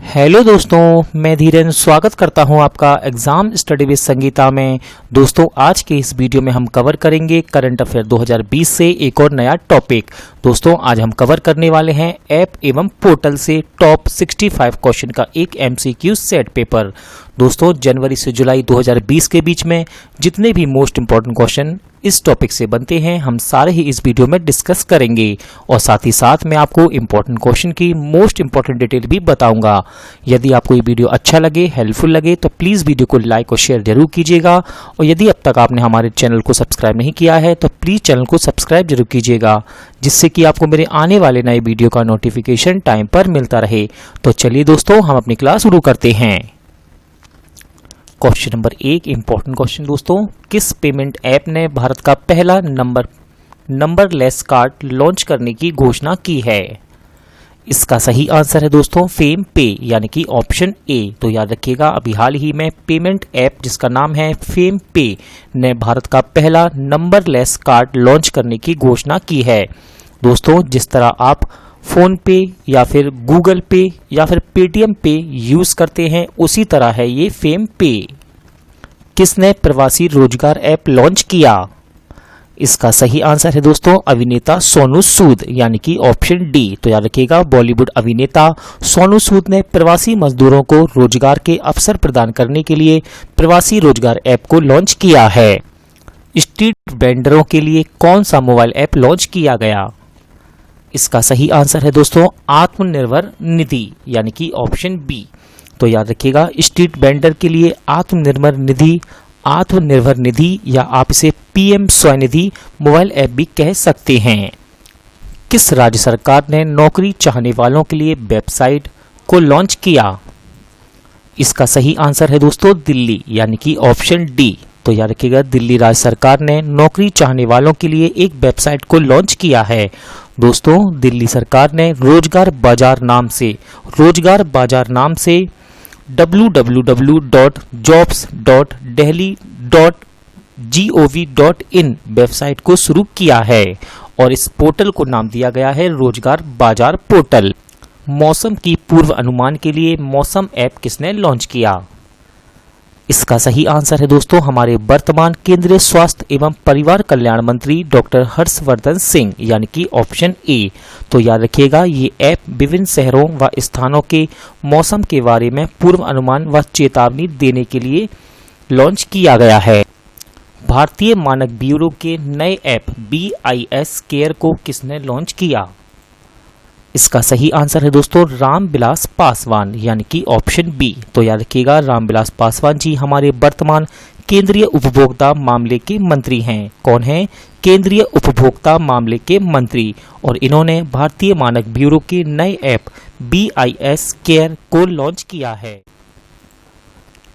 Hello दोस्तों, मैं धीरेन स्वागत करता हूं आपका एग्जाम स्टडी विद संगीता में। दोस्तों, आज के इस वीडियो में हम कवर करेंगे करंट अफेयर 2020 से एक और नया टॉपिक। दोस्तों, आज हम कवर करने वाले हैं ऐप एवं पोर्टल से टॉप 65 क्वेश्चन का एक एमसीक्यू सेट पेपर। दोस्तों, जनवरी से जुलाई 2020 के बीच में जितने भी मोस्ट इंपॉर्टेंट क्वेश्चन इस टॉपिक से बनते हैं, हम सारे ही इस वीडियो में डिस्कस करेंगे और साथ ही साथ मैं आपको इंपॉर्टेंट क्वेश्चन की मोस्ट इंपॉर्टेंट डिटेल भी बताऊंगा। यदि आपको ये वीडियो अच्छा लगे, हेल्पफुल लगे, तो प्लीज़ वीडियो को लाइक और शेयर जरूर कीजिएगा। और यदि अब तक आपने हमारे चैनल को सब्सक्राइब नहीं किया है तो प्लीज़ चैनल को सब्सक्राइब जरूर कीजिएगा, जिससे कि आपको मेरे आने वाले नए वीडियो का नोटिफिकेशन टाइम पर मिलता रहे। तो चलिए दोस्तों, हम अपनी क्लास शुरू करते हैं। क्वेश्चन नंबर 1, इंपॉर्टेंट क्वेश्चन दोस्तों, किस पेमेंट ऐप ने भारत का पहला नंबरलेस कार्ड लॉन्च करने की घोषणा की है? इसका सही आंसर है दोस्तों फेम पे, यानी कि ऑप्शन ए। तो याद रखिएगा, अभी हाल ही में पेमेंट ऐप जिसका नाम है फेम पे ने भारत का पहला नंबरलेस कार्ड लॉन्च करने की घोषणा की है। दोस्तों, जिस तरह आप फोन पे या फिर गूगल पे या फिर पेटीएम पे यूज करते हैं, उसी तरह है ये फेम पे। किसने प्रवासी रोजगार ऐप लॉन्च किया? इसका सही आंसर है दोस्तों अभिनेता सोनू सूद, यानी कि ऑप्शन डी। तो याद रखिएगा, बॉलीवुड अभिनेता सोनू सूद ने प्रवासी मजदूरों को रोजगार के अवसर प्रदान करने के लिए प्रवासी रोजगार ऐप को लॉन्च किया है। स्ट्रीट वेंडरों के लिए कौन सा मोबाइल ऐप लॉन्च किया गया? इसका सही आंसर है दोस्तों आत्मनिर्भर निधि, यानी कि ऑप्शन बी। तो याद रखिएगा, स्ट्रीट वेंडर के लिए आत्मनिर्भर निधि या आप इसे पीएम स्वनिधि मोबाइल ऐप भी कह सकते हैं। किस राज्य सरकार ने नौकरी चाहने वालों के लिए वेबसाइट को लॉन्च किया? इसका सही आंसर है दोस्तों दिल्ली, यानी कि ऑप्शन डी। तो याद रखिएगा, दिल्ली राज्य सरकार ने नौकरी चाहने वालों के लिए एक वेबसाइट को लॉन्च किया है। दोस्तों, दिल्ली सरकार ने रोजगार बाजार नाम से www.jobs.delhi.gov.in वेबसाइट को शुरू किया है और इस पोर्टल को नाम दिया गया है रोजगार बाजार पोर्टल। मौसम की पूर्व अनुमान के लिए मौसम ऐप किसने लॉन्च किया? इसका सही आंसर है दोस्तों हमारे वर्तमान केंद्रीय स्वास्थ्य एवं परिवार कल्याण मंत्री डॉक्टर हर्षवर्धन सिंह, यानी कि ऑप्शन ए। तो याद रखिएगा, ये ऐप विभिन्न शहरों व स्थानों के मौसम के बारे में पूर्व अनुमान व चेतावनी देने के लिए लॉन्च किया गया है। भारतीय मानक ब्यूरो के नए ऐप BIS केयर को किसने लॉन्च किया? इसका सही आंसर है दोस्तों रामविलास पासवान, यानी कि ऑप्शन बी। तो याद रखिएगा, रामविलास पासवान जी हमारे वर्तमान केंद्रीय उपभोक्ता मामले के मंत्री हैं। कौन है? केंद्रीय उपभोक्ता मामले के मंत्री। और इन्होंने भारतीय मानक ब्यूरो के नए ऐप BIS केयर को लॉन्च किया है।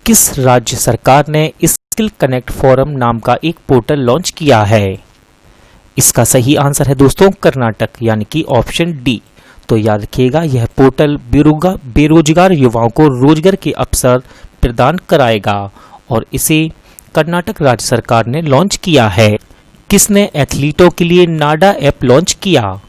किस राज्य सरकार ने स्किल कनेक्ट फोरम नाम का एक पोर्टल लॉन्च किया है? इसका सही आंसर है दोस्तों कर्नाटक, यानी कि ऑप्शन डी। तो याद रखिएगा, यह पोर्टल बेरोजगार युवाओं को रोजगार के अवसर प्रदान कराएगा और इसे कर्नाटक राज्य सरकार ने लॉन्च किया है। किसने एथलीटों के लिए नाडा ऐप लॉन्च किया?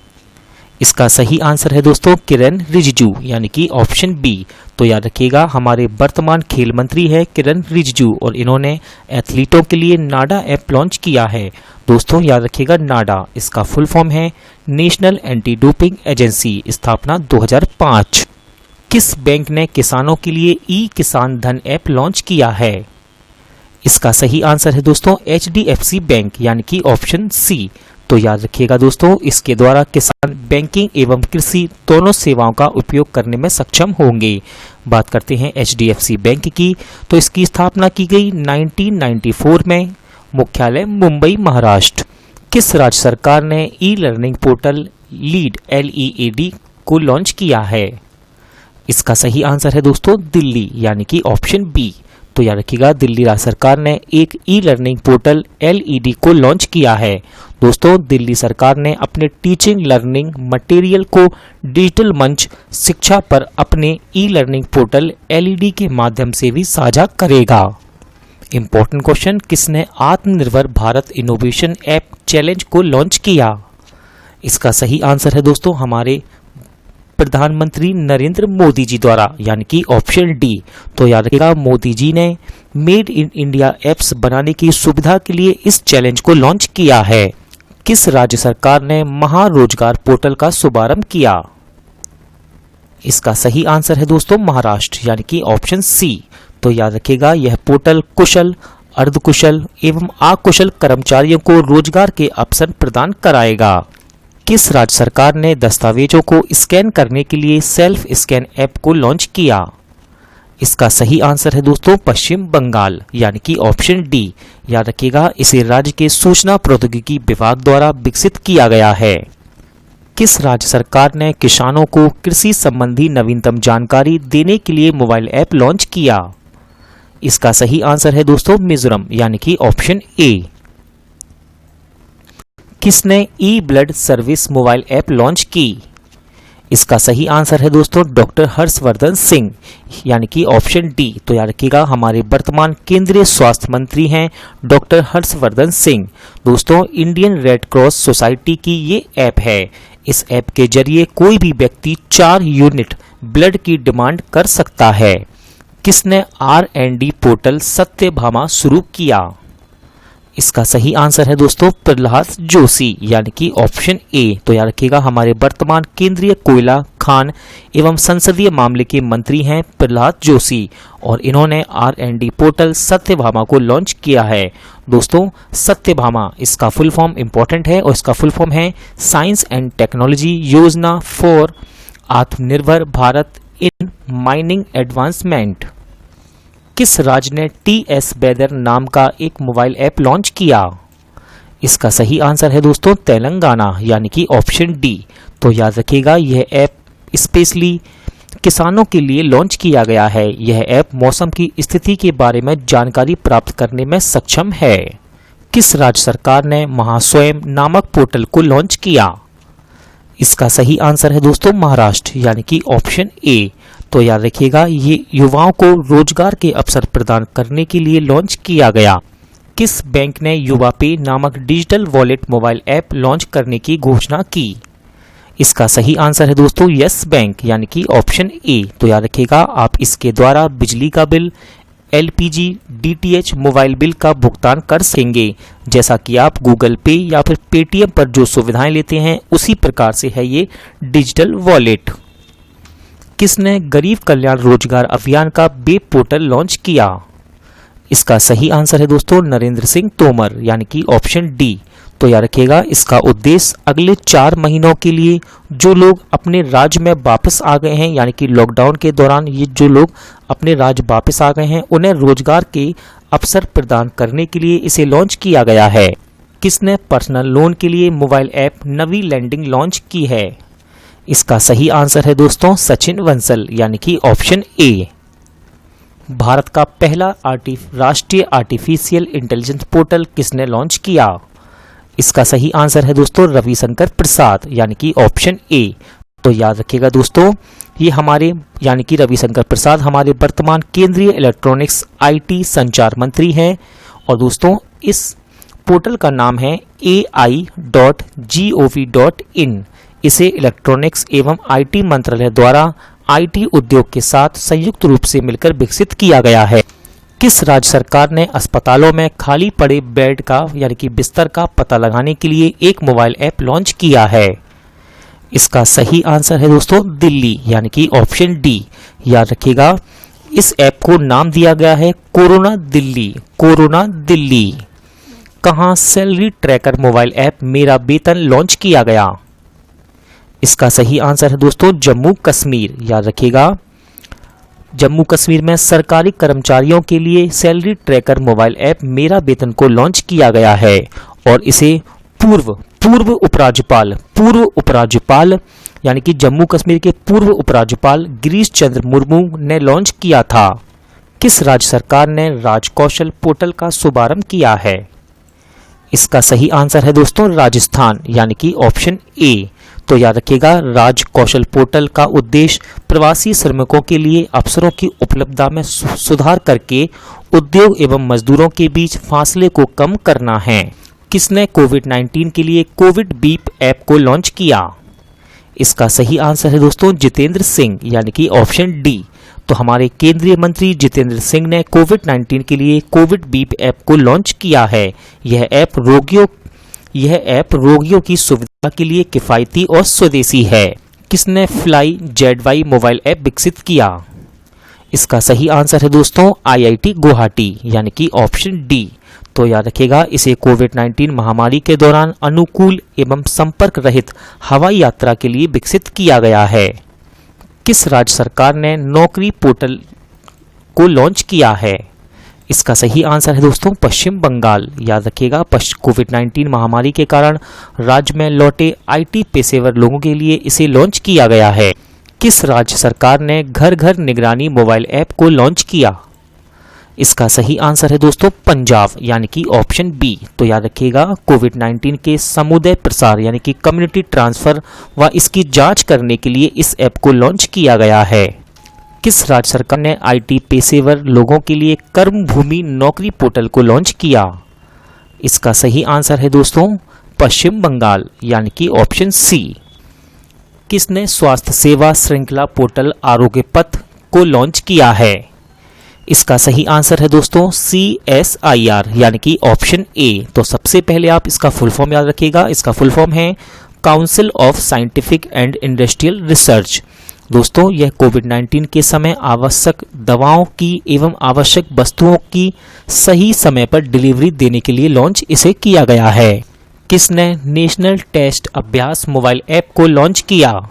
इसका सही आंसर है दोस्तों किरण रिजिजू, यानी कि ऑप्शन बी। तो याद रखिएगा, हमारे वर्तमान खेल मंत्री है किरण रिजिजू और इन्होंने एथलीटों के लिए नाडा ऐप लॉन्च किया है। दोस्तों, याद रखिएगा, नाडा इसका फुल फॉर्म है नेशनल एंटी डोपिंग एजेंसी, स्थापना 2005। किस बैंक ने किसानों के लिए ई किसान धन ऐप लॉन्च किया है? इसका सही आंसर है दोस्तों HDFC बैंक, यानी कि ऑप्शन सी। तो याद रखिएगा दोस्तों, इसके द्वारा किसान बैंकिंग एवं कृषि दोनों सेवाओं का उपयोग करने में सक्षम होंगे। बात करते हैं HDFC बैंक की, तो इसकी स्थापना की गई 1994 में, मुख्यालय मुंबई, महाराष्ट्र। किस राज्य सरकार ने e learning portal lead LEAD को लॉन्च किया है? इसका सही आंसर है दोस्तों दिल्ली, यानी कि ऑप्शन बी। तो याद रखिएगा, दिल्ली राज्य सरकार ने एक ई लर्निंग पोर्टल LED को लॉन्च किया है। दोस्तों, दिल्ली सरकार ने अपने टीचिंग लर्निंग मटेरियल को डिजिटल मंच शिक्षा पर अपने ई लर्निंग पोर्टल LED के माध्यम से भी साझा करेगा। इंपॉर्टेंट क्वेश्चन, किसने आत्मनिर्भर भारत इनोवेशन ऐप चैलेंज को लॉन्च किया? इसका सही आंसर है दोस्तों हमारे प्रधानमंत्री नरेंद्र मोदी जी द्वारा, यानी कि ऑप्शन डी। तो याद रखिएगा, मोदी जी ने मेड इन इंडिया ऐप्स बनाने की सुविधा के लिए इस चैलेंज को लॉन्च किया है। किस राज्य सरकार ने महारोजगार पोर्टल का शुभारंभ किया? इसका सही आंसर है दोस्तों महाराष्ट्र, यानी कि ऑप्शन सी। तो याद रखिएगा, यह पोर्टल कुशल, अर्धकुशल एवं अकुशल कर्मचारियों को रोजगार के अवसर प्रदान कराएगा। किस राज्य सरकार ने दस्तावेजों को स्कैन करने के लिए सेल्फ स्कैन ऐप को लॉन्च किया? इसका सही आंसर है दोस्तों पश्चिम बंगाल, यानी कि ऑप्शन डी। याद रखिएगा, इसे राज्य के सूचना प्रौद्योगिकी विभाग द्वारा विकसित किया गया है। किस राज्य सरकार ने किसानों को कृषि संबंधी नवीनतम जानकारी देने के लिए मोबाइल ऐप लॉन्च किया? इसका सही आंसर है दोस्तों मिजोरम, यानी कि ऑप्शन ए। किसने e blood service mobile app launch की? इसका सही आंसर है दोस्तों डॉक्टर हर्षवर्धन सिंह, यानी कि ऑप्शन डी। तो याद रखिएगा, हमारे वर्तमान केंद्रीय स्वास्थ्य मंत्री हैं डॉक्टर हर्षवर्धन सिंह। दोस्तों, इंडियन रेड क्रॉस सोसाइटी की ये ऐप है। इस ऐप के जरिए कोई भी व्यक्ति 4 यूनिट ब्लड की डिमांड कर सकता है। किसने R&D पोर्टल सत्यभामा शुरू किया? इसका सही आंसर है दोस्तों प्रहलाद जोशी, यानी कि ऑप्शन ए। तो याद रखिएगा, हमारे वर्तमान केंद्रीय कोयला, खान एवं संसदीय मामले के मंत्री हैं प्रहलाद जोशी, और इन्होंने R&D पोर्टल सत्यभामा को लॉन्च किया है। दोस्तों, सत्यभामा इसका फुल फॉर्म इंपॉर्टेंट है, और इसका फुल फॉर्म है साइंस एंड टेक्नोलॉजी योजना फॉर आत्मनिर्भर भारत इन माइनिंग एडवांसमेंट। किस राज्य ने TS वेदर नाम का एक मोबाइल ऐप लॉन्च किया? इसका सही आंसर है दोस्तों तेलंगाना, यानी कि ऑप्शन डी। तो याद रखिएगा, यह ऐप स्पेशली किसानों के लिए लॉन्च किया गया है। यह ऐप मौसम की स्थिति के बारे में जानकारी प्राप्त करने में सक्षम है। किस राज्य सरकार ने महास्वयं नामक पोर्टल को लॉन्च किया? इसका सही आंसर है दोस्तों महाराष्ट्र, यानी कि ऑप्शन ए। तो याद रखिएगा, ये युवाओं को रोजगार के अवसर प्रदान करने के लिए लॉन्च किया गया। किस बैंक ने युवा पे नामक digital wallet mobile app launch करने की घोषणा की? इसका सही आंसर है दोस्तों यस बैंक, यानी कि ऑप्शन ए। तो याद रखिएगा, आप इसके द्वारा बिजली का bill, LPG, DTH mobile bill का भुगतान कर सकेंगे। जैसा कि आप गूगल पे या फिर पेटीएम पर जो सुविधाएं लेते हैं, उसी प्रकार से है ये डिजिटल वॉलेट। किसने गरीब कल्याण रोजगार अभियान का वेब पोर्टल लॉन्च किया? इसका सही आंसर है दोस्तों नरेंद्र सिंह तोमर, यानी कि ऑप्शन डी। तो याद रखिएगा, इसका उद्देश्य अगले 4 महीनों के लिए जो लोग अपने राज्य में वापस आ गए हैं, यानी कि लॉकडाउन के दौरान ये जो लोग अपने राज्य वापस आ गए हैं, उन्हें रोजगार के अवसर प्रदान करने के लिए इसे लॉन्च किया गया है। किसने पर्सनल लोन के लिए मोबाइल ऐप नवी लैंडिंग लॉन्च की है? इसका सही आंसर है दोस्तों सचिन बंसल, यानी कि ऑप्शन ए। भारत का पहला राष्ट्रीय आर्टिफिशियल इंटेलिजेंस पोर्टल किसने लॉन्च किया? इसका सही आंसर है दोस्तों रविशंकर प्रसाद, यानी कि ऑप्शन ए। तो याद रखिएगा दोस्तों, ये हमारे यानी कि रविशंकर प्रसाद हमारे वर्तमान केंद्रीय इलेक्ट्रॉनिक्स IT संचार मंत्री हैं। और दोस्तों, इस पोर्टल का नाम है ai.gov.in। इसे इलेक्ट्रॉनिक्स एवं IT मंत्रालय द्वारा IT उद्योग के साथ संयुक्त रूप से मिलकर विकसित किया गया है। किस राज्य सरकार ने अस्पतालों में खाली पड़े बेड का यानी कि बिस्तर का पता लगाने के लिए एक मोबाइल ऐप लॉन्च किया है? इसका सही आंसर है दोस्तों दिल्ली, यानी कि ऑप्शन डी। याद रखिएगा, इस ऐप को नाम दिया गया है कोरोना दिल्ली। कोरोना दिल्ली। कहां सैलरी ट्रैकर मोबाइल ऐप मेरा वेतन लॉन्च किया गया? इसका सही आंसर है दोस्तों जम्मू कश्मीर। याद रखिएगा, जम्मू कश्मीर में सरकारी कर्मचारियों के लिए सैलरी ट्रैकर मोबाइल ऐप मेरा वेतन को लॉन्च किया गया है और इसे पूर्व उपराज्यपाल यानी कि जम्मू कश्मीर के पूर्व उपराज्यपाल गिरीश चंद्र मुर्मू ने लॉन्च किया था। किस राज्य सरकार ने राजकौशल पोर्टल का शुभारंभ किया है? इसका सही आंसर है दोस्तों राजस्थान, यानी कि ऑप्शन ए। तो याद रखिएगा, राजकौशल पोर्टल का उद्देश्य प्रवासी श्रमिकों के लिए अवसरों की उपलब्धता में सुधार करके उद्योग एवं मजदूरों के बीच फासले को कम करना है। किसने कोविड-19 के लिए कोविड बीप ऐप को लॉन्च किया? इसका सही आंसर है दोस्तों जितेंद्र सिंह, यानी कि ऑप्शन डी। तो हमारे केंद्रीय मंत्री जितेंद्र सिंह ने कोविड-19 के लिए कोविड बीप ऐप को लॉन्च किया है। यह ऐप रोगियों की सुविधा के लिए किफायती और स्वदेशी है। किसने फ्लाई जेडवाई मोबाइल ऐप विकसित किया? इसका सही आंसर है दोस्तों आईआईटी गुवाहाटी, यानी कि ऑप्शन डी। तो याद रखिएगा, इसे कोविड-19 महामारी के दौरान अनुकूल एवं संपर्क रहित हवाई यात्रा के लिए विकसित किया गया है। किस राज्य सरकार ने नौकरी पोर्टल को लॉन्च किया है? इसका सही आंसर है दोस्तों पश्चिम बंगाल। याद रखिएगा, कोविड-19 महामारी के कारण राज्य में लौटे आईटी पेशेवर लोगों के लिए इसे लॉन्च किया गया है। किस राज्य सरकार ने घर घर निगरानी मोबाइल ऐप को लॉन्च किया? इसका सही आंसर है दोस्तों पंजाब, यानी कि ऑप्शन बी। तो याद रखिएगा, कोविड-19 के समुदाय प्रसार यानी कि कम्युनिटी ट्रांसफर व इसकी जांच करने के लिए इस ऐप को लॉन्च किया गया है। किस राज्य सरकार ने आईटी पेशेवर लोगों के लिए कर्मभूमि नौकरी पोर्टल को लॉन्च किया? इसका सही आंसर है दोस्तों पश्चिम बंगाल, यानी कि ऑप्शन सी। किसने स्वास्थ्य सेवा श्रृंखला पोर्टल आरोग्य पथ को लॉन्च किया है? इसका सही आंसर है दोस्तों CSIR, यानी कि ऑप्शन ए। तो सबसे पहले आप इसका फुल फॉर्म याद रखिएगा। इसका फुल फॉर्म है council of scientific and industrial research. दोस्तों, यह कोविड-19 के समय आवश्यक दवाओं की एवं आवश्यक वस्तुओं की सही समय पर डिलीवरी देने के लिए लॉन्च इसे किया गया है। किसने नेशनल टेस्ट अभ्यास मोबाइल ऐप को लॉन्च किया?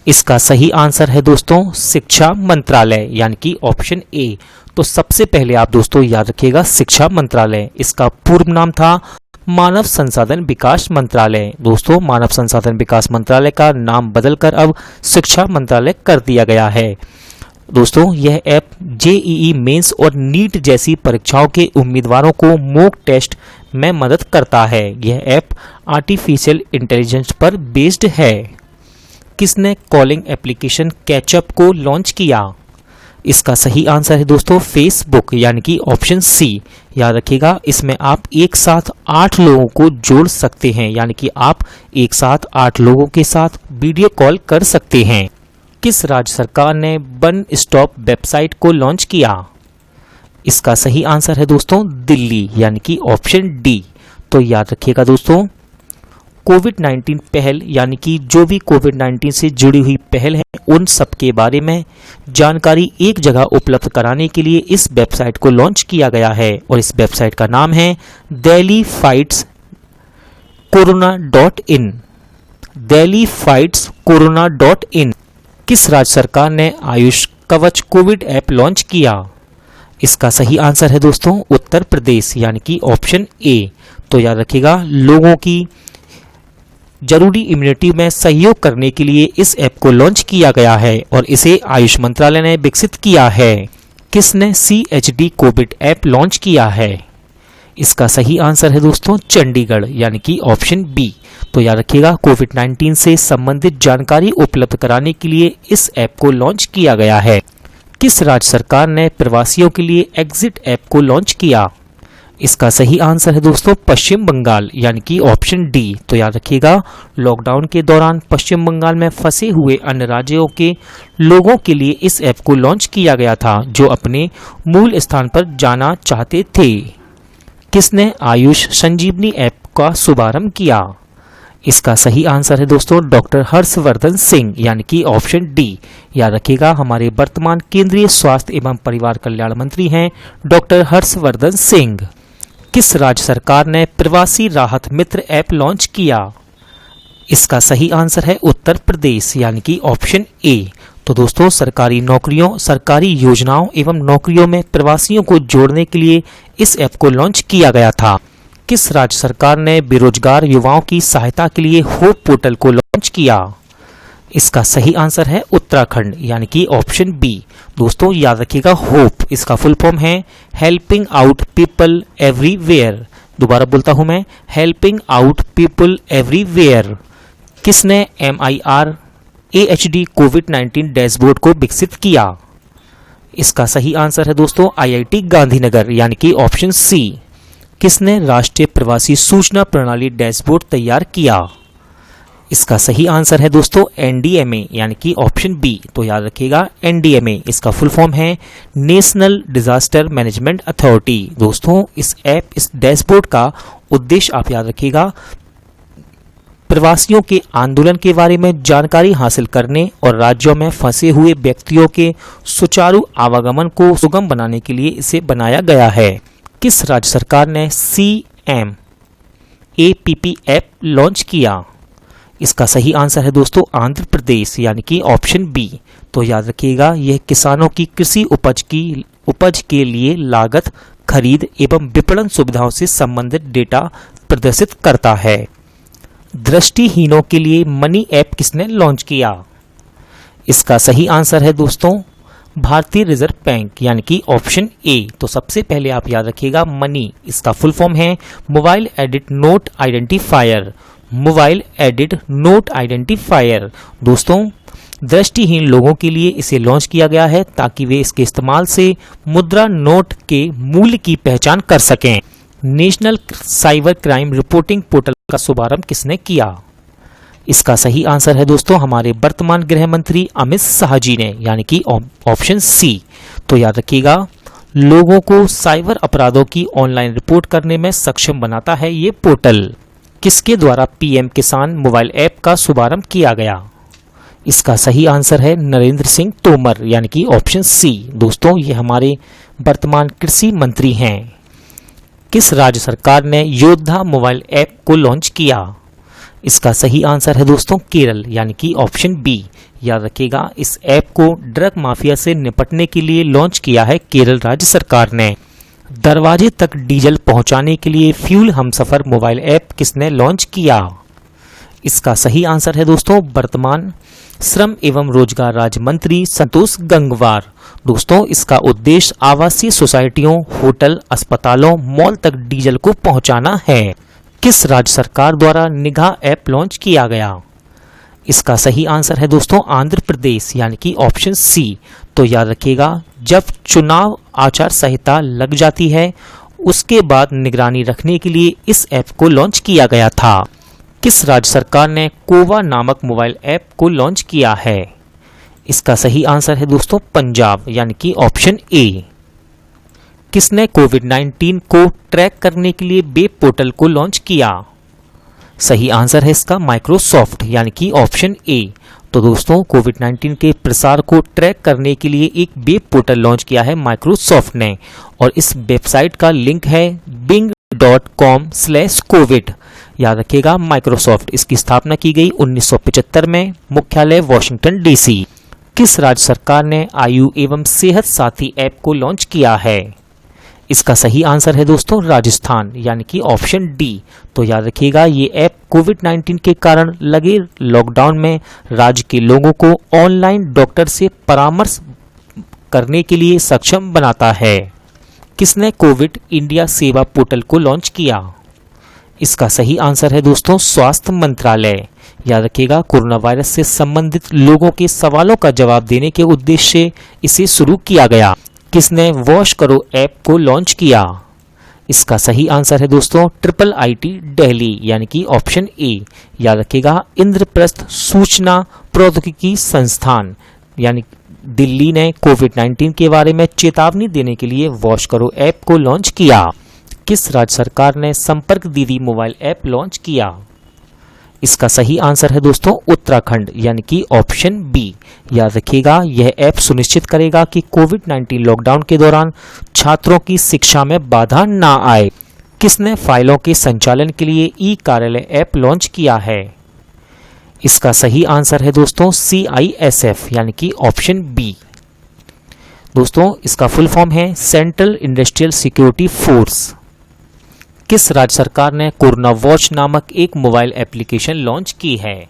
इसका सही आंसर है दोस्तों शिक्षा मंत्रालय, यानी कि ऑप्शन ए। तो सबसे पहले आप दोस्तों याद रखिएगा शिक्षा मंत्रालय। इसका पूर्व नाम था मानव संसाधन विकास मंत्रालय। दोस्तों, मानव संसाधन विकास मंत्रालय का नाम बदलकर अब शिक्षा मंत्रालय कर दिया गया है। दोस्तों, यह ऐप जेईई मेंस और नीट जैसी परीक्षाओं के उम्मीदवारों को मॉक टेस्ट में मदद करता है। यह ऐप आर्टिफिशियल इंटेलिजेंस पर बेस्ड है। किसने कॉलिंग एप्लीकेशन कैचअप को लॉन्च किया? इसका सही आंसर है दोस्तों फेसबुक, यानी कि ऑप्शन सी। याद रखिएगा, इसमें आप एक साथ 8 लोगों को जोड़ सकते हैं, यानी कि आप एक साथ 8 लोगों के साथ वीडियो कॉल कर सकते हैं। किस राज्य सरकार ने वन स्टॉप वेबसाइट को लॉन्च किया? इसका सही आंसर है दोस्तों दिल्ली, यानी कि ऑप्शन डी। तो याद रखिएगा दोस्तों, कोविड-19 पहल यानी कि जो भी कोविड-19 से जुड़ी हुई पहल है उन सब के बारे में जानकारी एक जगह उपलब्ध कराने के लिए इस वेबसाइट को लॉन्च किया गया है और इस वेबसाइट का नाम है delhiFightsCorona.in। delhiFightsCorona.in। किस राज्य सरकार ने आयुष कवच कोविड ऐप लॉन्च किया? इसका सही आंसर है दोस्तों उत्तर प्रदेश, यानी कि ऑप्शन ए। तो याद रखिएगा, लोगों की जरूरी इम्यूनिटी में सहयोग करने के लिए इस ऐप को लॉन्च किया गया है और इसे आयुष मंत्रालय ने विकसित किया है। किसने CHD कोविड ऐप लॉन्च किया है? इसका सही आंसर है दोस्तों चंडीगढ़, यानी कि ऑप्शन बी। तो याद रखिएगा, कोविड-19 से संबंधित जानकारी उपलब्ध कराने के लिए इस ऐप को लॉन्च किया गया है। किस राज्य सरकार ने प्रवासियों के लिए एग्जिट ऐप को लॉन्च किया? इसका सही आंसर है दोस्तों पश्चिम बंगाल, यानी कि ऑप्शन डी। तो याद रखिएगा, लॉकडाउन के दौरान पश्चिम बंगाल में फंसे हुए अन्य राज्यों के लोगों के लिए इस ऐप को लॉन्च किया गया था जो अपने मूल स्थान पर जाना चाहते थे। किसने आयुष संजीवनी ऐप का शुभारंभ किया? इसका सही आंसर है दोस्तों डॉक्टर हर्षवर्धन सिंह, यानी कि ऑप्शन डी। याद रखिएगा, हमारे वर्तमान केंद्रीय स्वास्थ्य एवं परिवार कल्याण मंत्री हैं डॉक्टर हर्षवर्धन सिंह। किस राज्य सरकार ने प्रवासी राहत मित्र ऐप लॉन्च किया? इसका सही आंसर है उत्तर प्रदेश, यानी कि ऑप्शन ए। तो दोस्तों, सरकारी नौकरियों, सरकारी योजनाओं एवं नौकरियों में प्रवासियों को जोड़ने के लिए इस ऐप को लॉन्च किया गया था। किस राज्य सरकार ने बेरोजगार युवाओं की सहायता के लिए होप पोर्टल को लॉन्च किया? इसका सही आंसर है उत्तराखंड, यानी कि ऑप्शन बी। दोस्तों, याद रखिएगा, होप इसका फुल फॉर्म है हेल्पिंग आउट पीपल एवरीवेयर। दोबारा बोलता हूं मैं, हेल्पिंग आउट पीपल एवरीवेयर। किसने MIR-AHD कोविड-19 डैशबोर्ड को विकसित किया? इसका सही आंसर है दोस्तों IIT गांधीनगर, यानी कि ऑप्शन सी। किसने राष्ट्रीय प्रवासी सूचना प्रणाली डैशबोर्ड तैयार किया? इसका सही आंसर है दोस्तों एनडीएमए यानी कि ऑप्शन बी। तो याद रखिएगा एनडीएमए इसका फुल फॉर्म है नेशनल डिजास्टर मैनेजमेंट अथॉरिटी। दोस्तों इस डैशबोर्ड का उद्देश्य आप याद रखिएगा प्रवासियों के आंदोलन के बारे में जानकारी हासिल करने और राज्यों में फंसे हुए व्यक्तियों के सुचारू आवागमन को सुगम बनाने के लिए इसे बनाया गया है। किस राज्य सरकार ने CMAPP ऐप लॉन्च किया? इसका सही आंसर है दोस्तों आंध्र प्रदेश यानी कि ऑप्शन बी। तो याद रखिएगा यह किसानों की कृषि उपज के लिए लागत, खरीद एवं विपणन सुविधाओं से संबंधित डेटा प्रदर्शित करता है। दृष्टिहीनों के लिए मनी ऐप किसने लॉन्च किया? इसका सही आंसर है दोस्तों भारतीय रिजर्व बैंक यानी कि ऑप्शन ए। तो सबसे पहले आप याद रखिएगा मनी इसका फुल फॉर्म है mobile edit note identifier. Mobile edit note identifier दोस्तों दृष्टिहीन लोगों के लिए इसे लॉन्च किया गया है ताकि वे इसके इस्तेमाल से मुद्रा नोट के मूल्य की पहचान कर सकें। National cyber crime reporting portal का शुभारंभ किसने किया? इसका सही आंसर है दोस्तों हमारे वर्तमान गृह मंत्री अमित शाह जी ने यानी कि ऑप्शन सी। तो याद रखिएगा लोगों को साइबर अपराधों की ऑनलाइन रिपोर्ट करने में सक्षम बनाता है ये पोर्टल। किसके द्वारा पीएम किसान मोबाइल ऐप का शुभारंभ किया गया? इसका सही आंसर है नरेंद्र सिंह तोमर यानी कि ऑप्शन सी। दोस्तों ये हमारे वर्तमान कृषि मंत्री हैं। किस राज्य सरकार ने योद्धा मोबाइल ऐप को लॉन्च किया? इसका सही आंसर है दोस्तों केरल यानी कि ऑप्शन बी। याद रखिएगा इस ऐप को ड्रग माफिया से निपटने के लिए लॉन्च किया है केरल राज्य सरकार ने। दरवाजे तक डीजल पहुंचाने के लिए फ्यूल हमसफर मोबाइल ऐप किसने लॉन्च किया? इसका सही आंसर है दोस्तों वर्तमान श्रम एवं रोजगार राज्य मंत्री संतोष गंगवार। दोस्तों इसका उद्देश्य आवासीय सोसाइटियों, होटल, अस्पतालों, मॉल तक डीजल को पहुंचाना है। किस राज्य सरकार द्वारा निगाह ऐप लॉन्च किया गया? इसका सही आंसर है दोस्तों आंध्र प्रदेश यानी कि ऑप्शन सी। तो याद रखिएगा जब चुनाव आचार संहिता लग जाती है उसके बाद निगरानी रखने के लिए इस ऐप को लॉन्च किया गया था। किस राज्य सरकार ने कोवा नामक मोबाइल ऐप को लॉन्च किया है? इसका सही आंसर है दोस्तों पंजाब यानी कि ऑप्शन ए। किसने कोविड-19 को ट्रैक करने के लिए वेब पोर्टल को लॉन्च किया? सही आंसर है इसका माइक्रोसॉफ्ट यानी कि ऑप्शन ए। तो दोस्तों कोविड-19 के प्रसार को ट्रैक करने के लिए एक वेब पोर्टल लॉन्च किया है माइक्रोसॉफ्ट ने और इस वेबसाइट का लिंक है bing.com/covid। याद रखिएगा माइक्रोसॉफ्ट इसकी स्थापना की गई 1975 में, मुख्यालय वॉशिंगटन डीसी। किस राज्य सरकार ने आयु एवं सेहत साथी ऐप को लॉन्च किया है? इसका सही आंसर है दोस्तों राजस्थान यानी कि ऑप्शन डी। तो याद रखिएगा ये ऐप कोविड-19 के कारण लगे लॉकडाउन में राज्य के लोगों को ऑनलाइन डॉक्टर से परामर्श करने के लिए सक्षम बनाता है। किसने कोविड इंडिया सेवा पोर्टल को लॉन्च किया? इसका सही आंसर है दोस्तों स्वास्थ्य मंत्रालय। याद रखिएगा कोरोना वायरस से संबंधित लोगों के सवालों का जवाब देने के उद्देश्य से इसे शुरू किया गया। किसने वॉश करो ऐप को लॉन्च किया? इसका सही आंसर है दोस्तों IIIT दिल्ली यानी कि ऑप्शन ए। याद रखिएगा इंद्रप्रस्थ सूचना प्रौद्योगिकी संस्थान यानी दिल्ली ने कोविड-19 के बारे में चेतावनी देने के लिए वॉश करो ऐप को लॉन्च किया। किस राज्य सरकार ने संपर्क दीदी मोबाइल ऐप लॉन्च किया? इसका सही आंसर है दोस्तों उत्तराखंड यानी कि ऑप्शन बी। याद रखिएगा यह ऐप सुनिश्चित करेगा कि कोविड-19 लॉकडाउन के दौरान छात्रों की शिक्षा में बाधा ना आए। किसने फाइलों के संचालन के लिए ई कार्यालय ऐप लॉन्च किया है? इसका सही आंसर है दोस्तों CISF यानी कि ऑप्शन बी। दोस्तों इसका फुल फॉर्म है सेंट्रल इंडस्ट्रियल सिक्योरिटी फोर्स। किस राज्य सरकार ने कोरोना वॉच नामक एक मोबाइल एप्लीकेशन लॉन्च की है?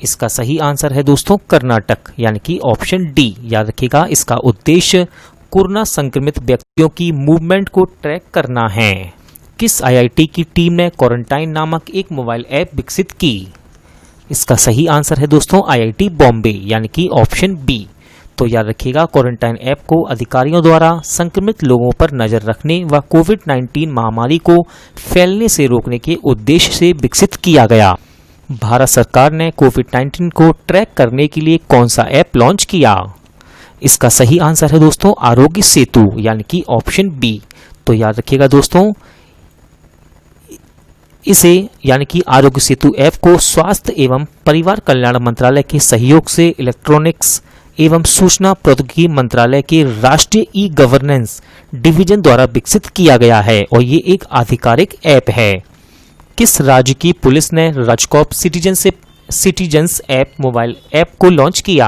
इसका सही आंसर है दोस्तों कर्नाटक यानी कि ऑप्शन डी। याद रखिएगा इसका उद्देश्य कोरोना संक्रमित व्यक्तियों की मूवमेंट को ट्रैक करना है। किस IIT की टीम ने क्वारंटाइन नामक एक मोबाइल ऐप विकसित की? इसका सही आंसर है दोस्तों IIT बॉम्बे यानी कि ऑप्शन बी। तो याद रखिएगा क्वारंटाइन ऐप को अधिकारियों द्वारा संक्रमित लोगों पर नजर रखने व कोविड-19 महामारी को फैलने से रोकने के उद्देश्य से विकसित किया गया। भारत सरकार ने कोविड-19 को ट्रैक करने के लिए कौन सा ऐप लॉन्च किया? इसका सही आंसर है दोस्तों आरोग्य सेतु यानी कि ऑप्शन बी। तो याद रखिएगा दोस्तों, इसे यानी कि आरोग्य सेतु ऐप को स्वास्थ्य एवं परिवार कल्याण मंत्रालय के सहयोग से इलेक्ट्रॉनिक्स एवं सूचना प्रौद्योगिकी मंत्रालय के राष्ट्रीय ई गवर्नेंस डिवीजन द्वारा विकसित किया गया है और ये एक आधिकारिक ऐप है। किस राज्य की पुलिस ने RajCop citizens app mobile app को लॉन्च किया?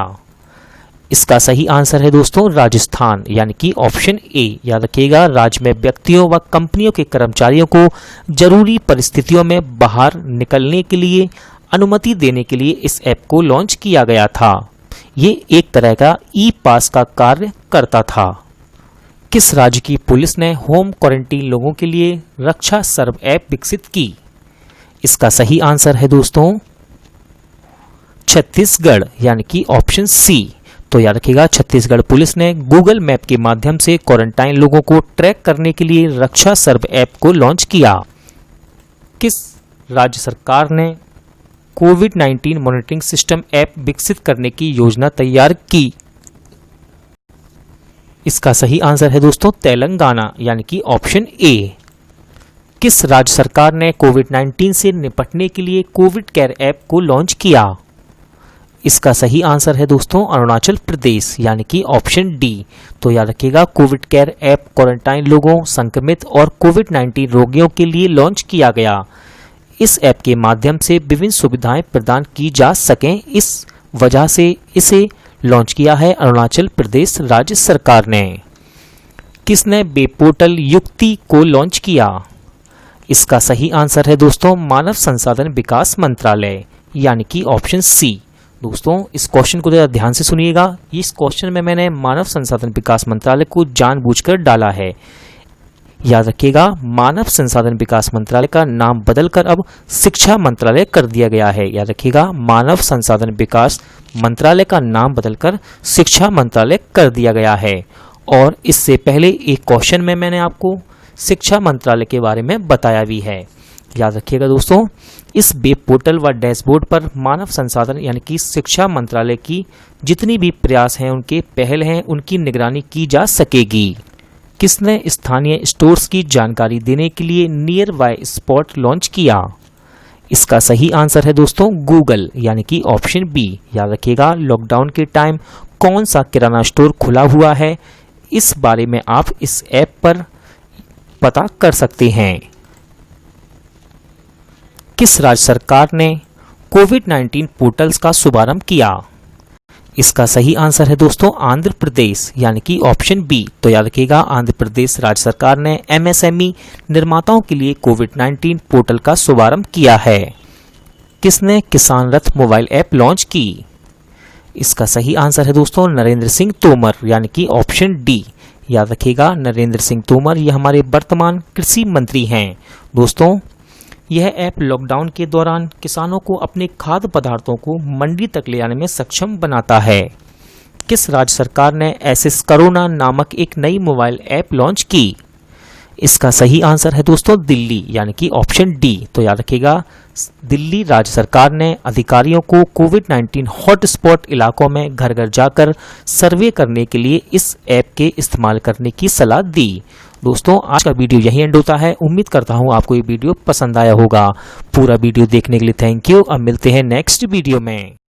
इसका सही आंसर है दोस्तों राजस्थान यानी कि ऑप्शन ए। याद रखिएगा, राज्य में व्यक्तियों व कंपनियों के कर्मचारियों को जरूरी परिस्थितियों में बाहर निकलने के लिए अनुमति देने के लिए इस ऐप को लॉन्च किया गया था। ये एक तरह का ई पास का कार्य करता था। किस राज्य की पुलिस ने होम क्वारंटीन लोगों के लिए रक्षा सर्व ऐप विकसित की? इसका सही आंसर है दोस्तों छत्तीसगढ़ यानी कि ऑप्शन सी। तो याद रखिएगा, छत्तीसगढ़ पुलिस ने गूगल मैप के माध्यम से क्वारंटाइन लोगों को ट्रैक करने के लिए रक्षा सर्व ऐप को लॉन्च किया। किस राज्य सरकार ने कोविड-19 मॉनिटरिंग सिस्टम ऐप विकसित करने की योजना तैयार की? इसका सही आंसर है दोस्तों तेलंगाना यानी कि ऑप्शन ए। किस राज्य सरकार ने कोविड-19 से निपटने के लिए कोविड केयर ऐप को लॉन्च किया? इसका सही आंसर है दोस्तों अरुणाचल प्रदेश यानी कि ऑप्शन डी। तो याद रखिएगा, कोविड केयर ऐप क्वारंटाइन लोगों, संक्रमित और कोविड-19 रोगियों के लिए लॉन्च किया गया। इस ऐप के माध्यम से विभिन्न सुविधाएं प्रदान की जा सकें, इस वजह से इसे लॉन्च किया है अरुणाचल प्रदेश राज्य सरकार ने। किसने वेब पोर्टल युक्ति को लॉन्च किया? इसका सही आंसर है दोस्तों मानव संसाधन विकास मंत्रालय यानी कि ऑप्शन सी। दोस्तों, इस क्वेश्चन को ध्यान से सुनिएगा। इस क्वेश्चन में मैंने मानव संसाधन विकास मंत्रालय को जानबूझकर डाला है। याद रखिएगा, मानव संसाधन विकास मंत्रालय का नाम बदलकर अब शिक्षा मंत्रालय कर दिया गया है। याद रखिएगा, मानव संसाधन विकास मंत्रालय का नाम बदलकर शिक्षा मंत्रालय कर दिया गया है। और इससे पहले एक क्वेश्चन में मैंने आपको शिक्षा मंत्रालय के बारे में बताया भी है। याद रखिएगा दोस्तों, इस वेब पोर्टल व डैशबोर्ड पर मानव संसाधन यानी कि शिक्षा मंत्रालय की जितनी भी प्रयास हैं, उनके पहल हैं, उनकी निगरानी की जा सकेगी। किसने स्थानीय स्टोर्स की जानकारी देने के लिए नियर बाय स्पॉट लॉन्च किया? इसका सही आंसर है दोस्तों गूगल यानी कि ऑप्शन बी। याद रखिएगा, लॉकडाउन के टाइम कौन सा किराना स्टोर खुला हुआ है, इस बारे में आप इस ऐप पर पता कर सकते हैं। किस राज्य सरकार ने कोविड-19 पोर्टल्स का शुभारंभ किया? इसका सही आंसर है दोस्तों आंध्र प्रदेश यानी कि ऑप्शन बी। तो याद रखिएगा, आंध्र प्रदेश राज्य सरकार ने एमएसएमई निर्माताओं के लिए कोविड-19 पोर्टल का शुभारंभ किया है। किसने किसान रथ मोबाइल ऐप लॉन्च की? इसका सही आंसर है दोस्तों नरेंद्र सिंह तोमर यानी कि ऑप्शन डी। याद रखिएगा, नरेंद्र सिंह तोमर ये हमारे वर्तमान कृषि मंत्री हैं। दोस्तों, यह ऐप लॉकडाउन के दौरान किसानों को अपने खाद्य पदार्थों को मंडी तक ले आने में सक्षम बनाता है। किस राज्य सरकार ने एसएस कोरोना नामक एक नई मोबाइल ऐप लॉन्च की? इसका सही आंसर है दोस्तों दिल्ली यानी कि ऑप्शन डी। तो याद रखिएगा, दिल्ली राज्य सरकार ने अधिकारियों को कोविड-19 हॉटस्पॉट इलाकों में घर घर जाकर सर्वे करने के लिए इस ऐप के इस्तेमाल करने की सलाह दी। दोस्तों, आज का वीडियो यहीं एंड होता है। उम्मीद करता हूँ आपको ये वीडियो पसंद आया होगा। पूरा वीडियो देखने के लिए थैंक यू। अब मिलते हैं नेक्स्ट वीडियो में।